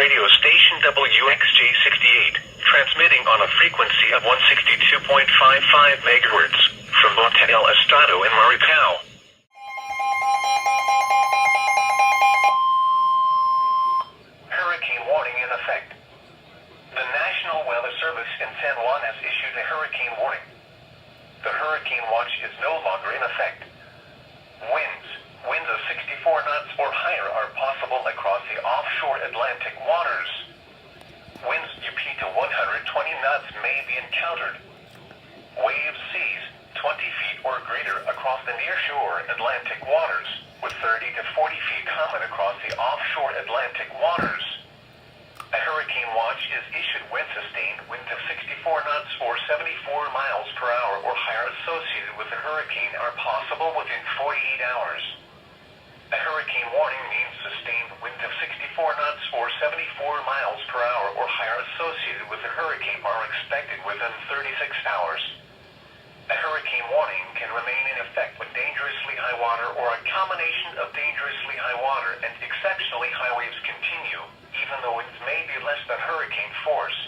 radio station WXJ68, transmitting on a frequency of 162.55 MHz from Monte El Estado in Maricao. Hurricane warning in effect. The National Weather Service in San Juan has issued a hurricane warning. The hurricane watch is no longer in effect. Winds of 64 knots or higher are possible across the offshore Atlantic waters. Winds UP to 120 knots may be encountered. Waves seas 20 feet or greater across the nearshore Atlantic waters, with 30 to 40 feet common across the offshore Atlantic waters. A hurricane watch is issued when sustained winds of 64 knots or 74 miles per hour or higher associated with the hurricane are possible within 48 hours. A hurricane warning means sustained winds of 64 knots or 74 miles per hour or higher associated with the hurricane are expected within 36 hours. A hurricane warning can remain in effect when dangerously high water or a combination of dangerously high water and exceptionally high waves continue, even though winds may be less than hurricane force.